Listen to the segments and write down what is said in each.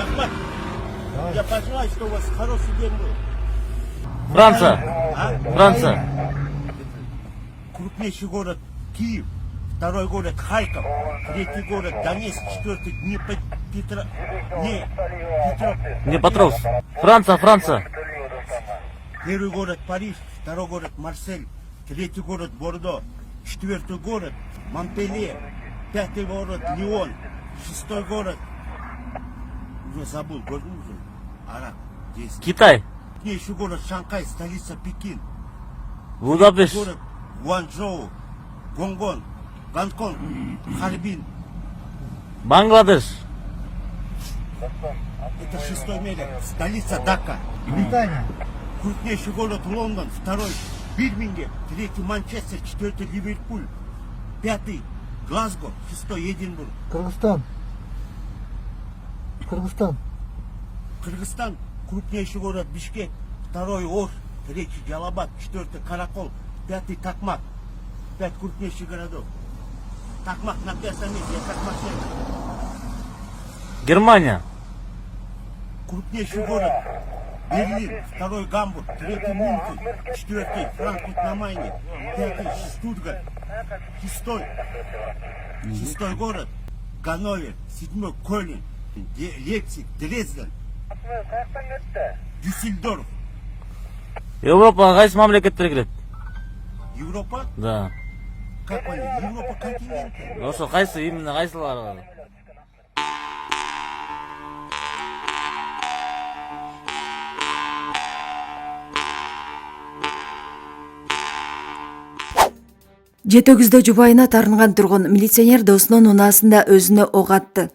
Ахмат, я понимаю, что у вас хороший день был. Франция. А? Франция. Крупнейший город Киев, второй город Харьков, третий город Донецк, четвертый Днепропетровск. Франция, Франция. Первый город Париж, второй город Марсель, третий город Бордо, четвертый город Монпелье, пятый город Лион, шестой город, уже забыл, город уже, Арак, здесь. Китай. Крупнейший город Шанхай, столица Пекин, Будапешт. город Гуанчжоу, Гонгон, Гонконг, Харбин. Бангладеш. Это шестой мере, столица Дака. Британия. Крупнейший город Лондон, второй Бирмингем, третий Манчестер, четвертый Ливерпуль, пятый Глазго, шестой Эдинбург. Кыргызстан. Кыргызстан. Кыргызстан, крупнейший город Бишкек, второй Ош, третий Джалабад, четвертый Каракол, пятый Такмак. Пять крупнейших городов. Такмак на пятом месте, я Такмак нет. Германия. Крупнейший город Берлин, второй Гамбург, третий Мюнхен, четвертый Франкфурт на Майне, пятый Штутгарт, шестой город Ганновер, седьмой Кёльн, Лейпциг, Дрезден, Дюссельдорф. Европа кайсы мамлекеттер кирет? Европа? Да. Как они? Европа континенты. Ошо кайсы именно кайсылары? Жетөгүздө жубайына тарынган тургун милиционер досунун унаасында өзүнө ок атты.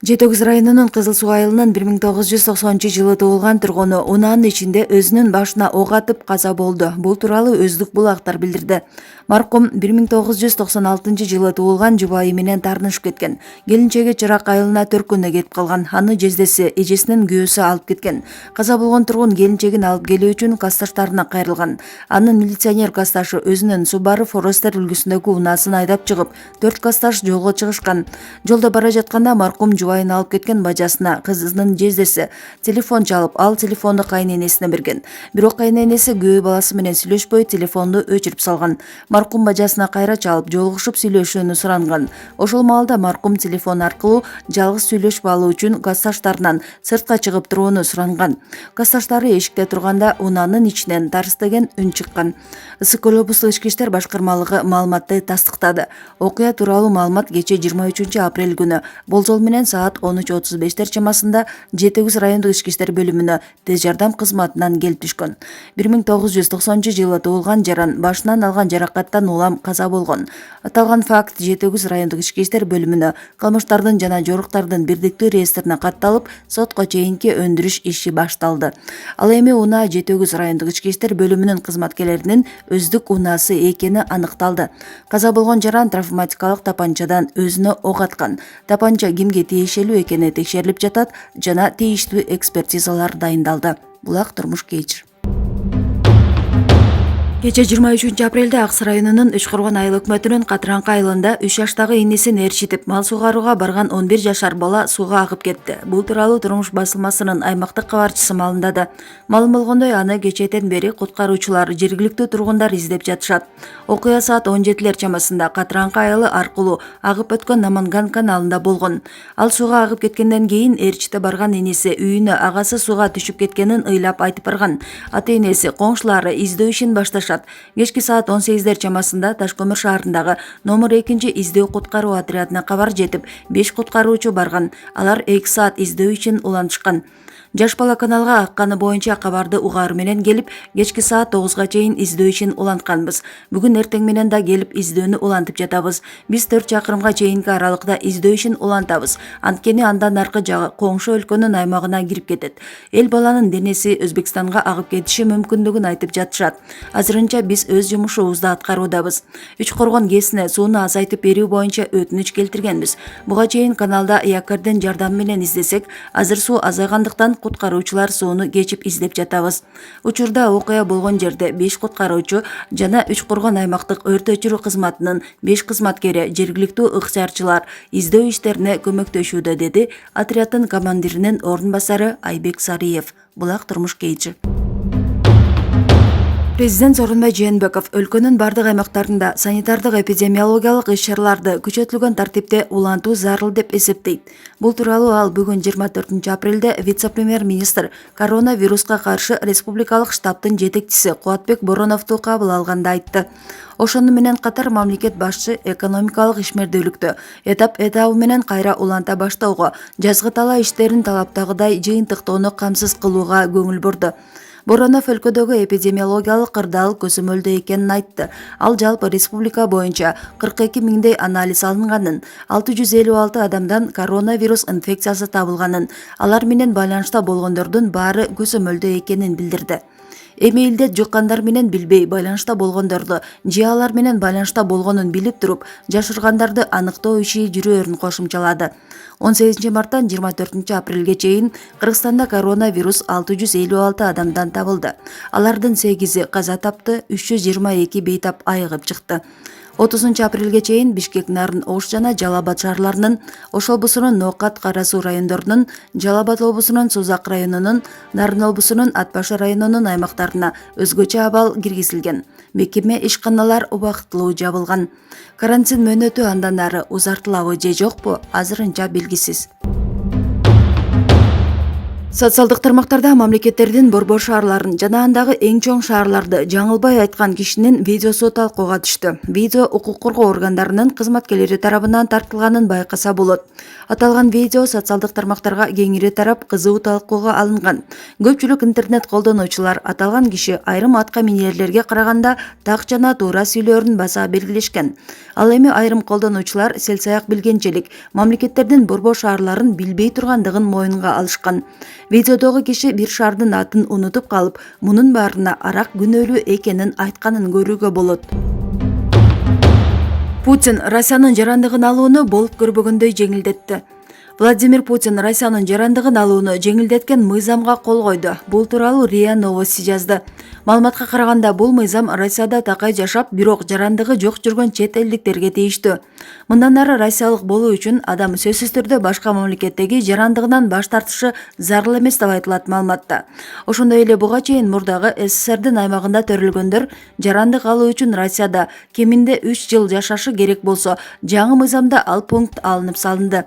Жетөгүз районунун Кызыл Суу айылынын 1990-жылы туулган тургуну унаанын ичинде өзүнүн башына ок атып каза болду. Бул тууралуу Өздүк булактар билдирди. Маркум 1996-жылы туулган жубайы менен таарынышып кеткен. Келинчеги Чырак айылына төркүнө кетип калган. Аны жездеси, эжесинин күйөөсү алып кеткен. Каза болгон тургун келинчегин алып келүү үчүн касташтарына кайрылган. Анын милиционер касташы өзүнүн Subaru Forester үлгүсүндөгү унаасын айдап чыгып, 4 касташ жолго чыгышкан. Жолдо бара жатканда маркум жубайын алып кеткен бажасына кызынын жездеси телефон чалып, ал телефонду кайненесине берген. Бирок кайненеси күйөө баласы менен сүйлөшпөй телефонду өчүрүп салган. Маркум бажасына кайра чалып, жолугушуп сүйлөшүүнү суранган. Ошол маалда маркум телефон аркылуу жалгыз сүйлөшүп алуу үчүн касташтарынан сыртка чыгып турууну суранган. Касташтары эшикте турганда унаанын ичинен тарс деген үн чыккан. Ысык Көл облустук ички иштер башкармалыгы маалыматты тастыктады. Окуя тууралуу маалымат кече 23 апрель күнү болжол менен саат 13:35 чамасында Жетөгүз райондук ички иштер бөлүмүнө тез жардам кызматынан келип түшкөн. 1990-жылы туулган жаран башынан алган жаракаттан улам каза болгон. Аталган факт Жетөгүз райондук ички иштер бөлүмүнө кылмыштардын жана жоруктардын бирдиктүү реестрине катталып, сотко чейинки өндүрүш иши башталды. Ал эми унаа Жетөгүз райондук ички иштер бөлүмүнүн кызматкерлеринин Өздүк унаасы экени аныкталды. Каза болгон жаран травматикалык тапанчадан өзүнө ок аткан. Тапанча кимге тиешелүү экени текшерилип жатат жана тийиштүү экспертизалар дайындалды. Булак турмуш кечир. Кече 23 апрелде Аксы районунун Үчкоргон айыл өкмөтүнүн Катыраңкы айылында 3 жаштагы инисин ээрчитип мал сугарууга барган 11 жашар бала сууга агып кетти. Бул тууралуу Турмуш басылмасынын аймактык кабарчысы маалымдады. Маалым болгондой, аны кечээден бери куткаруучулар, жергиликтүү тургундар издеп жатышат. Окуя саат 17 чамасында Катыраңкы айылы аркылуу агып өткөн Наманган каналында болгон. Ал сууга агып кеткенден кийин ээрчите барган иниси үйүнө агасы сууга түшүп кеткенин ыйлап айтып барган. Ата-энеси, коңшулары издөө ишин башташат. Кечки саат 18 чамасында Ташкөмүр шаарындагы номер 2 издөө куткаруу отрядына кабар жетип, 5 куткаруучу барган. Алар 2 саат издөө үчүн улантышкан. Жаш бала каналга акканы боюнча кабарды угаару менен келип, кечки саат 9га чейин издөө үчүн улантканбыз. Бүгүн эртең менен да келип издөөнү улантып жатабыз. Биз 4 чакырымга чейинки аралыкта издөө үчүн улантабыз. Анткени андан аркы жагы коңшу өлкөнүн аймагына кирип кетет. Эл баланын денеси Өзбекстанга агып кетиши мүмкүндүгүн айтып жатышат. Азырынча биз өз жумушубузду аткаруудабыз. Үчкоргон ГЭСине сууну азайтып берүү боюнча өтүнүч келтиргенбиз. Буга чейин каналда якордун жардамы менен издесек, азыр суу азайгандыктан куткаруучулар сууну кечип издеп жатабыз. Учурда окуя болгон жерде 5 куткаруучу жана 3 Коргон аймактык өрт өчүрүү кызматынын 5 кызматкери жергиликтүү ыктыярчылар издөө иштерине көмөктөшүүдө, деди отряддын командиринин орун басары Айбек Сариев. Булак турмуш кейчи. Президент Сооронбай Жээнбеков өлкөнүн бардык аймактарында санитардык эпидемиологиялык иш-чараларды күчөтүлгөн тартипте улантуу зарыл деп эсептейт. Бул тууралуу ал бүгүн 24 апрелде вице-премьер-министр коронавируска каршы республикалык штабтын жетекчиси Кубатбек Бороновду кабыл алганда айтты. Ошону менен катар мамлекет башчы экономикалык ишмердүүлүктү этап менен кайра уланта баштоого, жазгы талаа иштерин талаптагыдай жыйынтыктоону камсыз кылууга көңүл бурду. Боронов өлкөдөгү эпидемиологиялык кырдаал көзөмөлдө экенин айтты. Ал жалпы республика боюнча 42 миңдей анализ алынганын, 656 адамдан коронавирус инфекциясы табылганын, алар менен байланышта болгондордун баары көзөмөлдө экенин билдирди. Эми илдет жуккандар менен билбей байланышта болгондорду же алар менен байланышта болгонун билип туруп, жашыргандарды аныктоо иши жүрөөрүн кошумчалады. 18 марттан 24 апрелге чейин Кыргызстанда коронавирус 656 адамдан табылды. Алардын 8-и каза тапты, 322 бейтап айыгып чыкты. 30 апрелге чейин Бишкек, Нарын, Ош жана Жалал Абад шаарларынын, Ош облусунун Ноокат, Кара Суу райондорунун, Жалал Абад облусунун Сузак районунун, Нарын облусунун Атбаш районунун аймактарына өзгөчө абал киргизилген. Мекеме ишканалар убактылуу жабылган. Карантин мөөнөтү андан ары узартылабы же жокпу, азырынча белгисиз. Социалдык тармактарда мамлекеттердин борбор шаарларын жана андагы эң чоң шаарларды жаңылбай айткан кишинин видеосу талкууга түштү. Видео укук коргоо органдарынын кызматкерлери тарабынан тартылганын байкаса болот. Аталган видео социалдык тармактарга кеңири тарап кызуу талкууга алынган. Көпчүлүк интернет колдонуучулар аталган киши айрым атка минерлерге караганда так жана туура сүйлөөрүн баса белгилешкен. Ал эми айрым колдонуучулар селсаяк билгенчелик мамлекеттердин борбор шаарларын билбей тургандыгын моюнга алышкан. Видеодогу киши бир шаардын атын унутуп калып, мунун баарына арак күнөөлүү экенин айтканын көрүүгө болот. Путин Россиянын жарандыгын алууну болуп көрбөгөндөй жеңилдетти. Владимир Путин Россиянын жарандыгын алууну жеңилдеткен мыйзамга кол койду. Бул тууралуу РИА Новости жазды. Маалыматка караганда бул мыйзам Россияда такай жашап, бирок жарандыгы жок жүргөн чет элдиктерге тийиштүү. Мындан ары россиялык болуу үчүн адам сөзсүз түрдө башка мамлекеттеги жарандыгынан баш тартышы зарыл эмес деп айтылат маалыматта. Ошондой эле буга чейин мурдагы СССРдин аймагында төрөлгөндөр жарандык алуу үчүн Россияда кеминде 3 жыл жашашы керек болсо, жаңы мыйзамда ал пункт алынып салынды.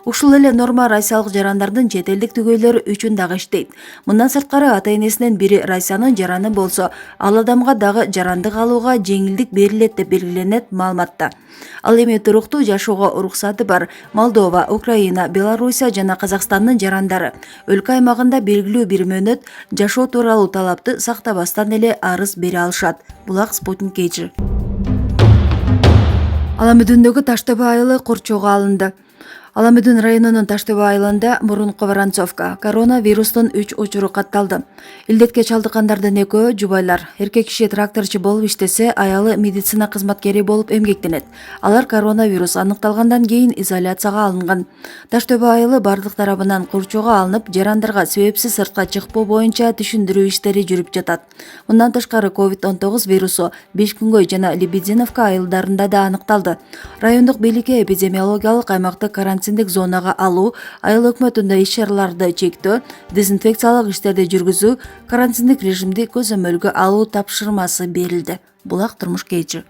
Ушул эле норма россиялык жарандардын чет элдик түгөйлөрү үчүн дагы иштейт. Мындан сырткары ата-энесинен бири Россиянын жараны болсо, ал адамга дагы жарандык алууга жеңилдик берилет деп белгиленет маалыматта. Ал эми туруктуу жашоого уруксаты бар Молдова, Украина, Белоруссия жана Казакстандын жарандары өлкө аймагында белгилүү бир мөөнөт жашоо тууралуу талапты сактабастан эле арыз бере алышат. Булак Спутник Кейчи. Аламүдүндөгү Таштөбө айылы корчоого алынды. Аламүдүн районунун Таштөбө айылында мурунку Воронцовка коронавирустун 3 учуру катталды. Илдетке чалдыккандардын экөө жубайлар. Эркек киши тракторчу болуп иштесе, аялы медицина кызматкери болуп эмгектенет. Алар коронавирус аныкталгандан кийин изоляцияга алынган. Таштөбө айылы бардык тарабынан корчоого алынып, жарандарга себепсиз сыртка чыкпоо боюнча түшүндүрүү иштери жүрүп жатат. Мындан тышкары COVID-19 вирусу Бишкүнгөй жана Лебединовка айылдарында да аныкталды. Райондук бийликке эпидемиологиялык аймакты карантиндик зонага алуу, айыл өкмөтүндө иш-чараларды чектөө, дезинфекциялык иштерди жүргүзүү, карантиндик режимди көзөмөлгө алуу тапшырмасы берилди. Булак турмуш Кейчи.